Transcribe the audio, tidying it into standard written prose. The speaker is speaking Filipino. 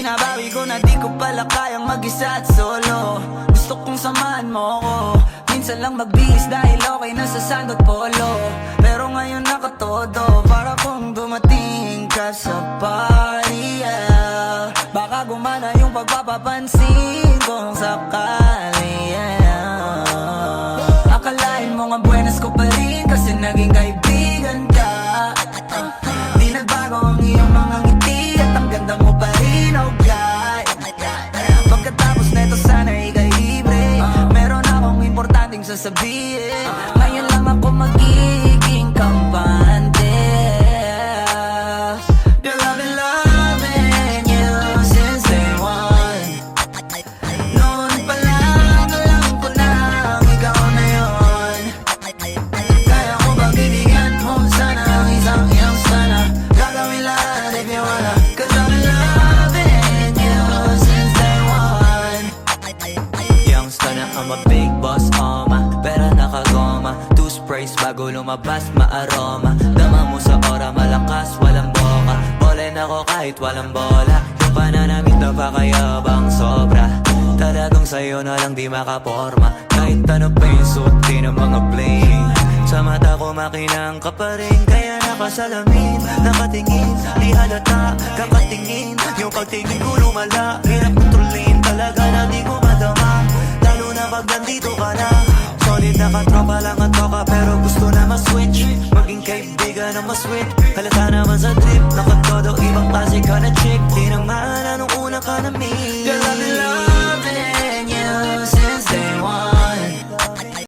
Nabawi ko na di ko pala kayang mag-isa at solo. Gusto kong samahan mo ko. Minsan lang magbihis dahil okay na sa sand at polo. Pero ngayon nakatodo, para kung dumating ka sa party, yeah. Baka gumana yung pagpapapansin kung sakali, yeah. Akalain mo nga buenas ko pa rin kasi naging kaibigan ka. Di nagbago ang iyong mga ngiti at ang ganda mo pa rin, oh God. Pagkatapos neto sana ika'y libre. Meron akong importanteng sasabihin. Ngayon lang ako magiging kampante. Girl, I've been loving you since day one. Noon pa lang alam ko na ikaw na yun. Kaya ko ba bibigyan mo sana ang isang iyong sana. Gagawin lahat if you wanna. Cause I've been loving you since day one. Youngster na I'm a big boss, pera nakagoma. Two sprays bago lumabas maaroma. Dama mo sa ora malakas walang boka. Bolen ako kahit walang bola. Yung pananamit na pakayabang sobra. Talagang sa'yo na lang di makaporma. Kahit ano pa yung suot din ng mga bling. Sa mata ko makinang ka pa rin. Kaya nakasalamin, nakatingin. Di halata, kakatingin. Yung pagtingin ko lumala. Hirap kontrolin talaga na di ko madama. Lalo na pag nandito ka na. Solid na katropa lang at toka. Pero gusto na ma-switch. Maging kaibigan na ma-sweet. Halata naman sa trip. Nakatodo ibang klase ka na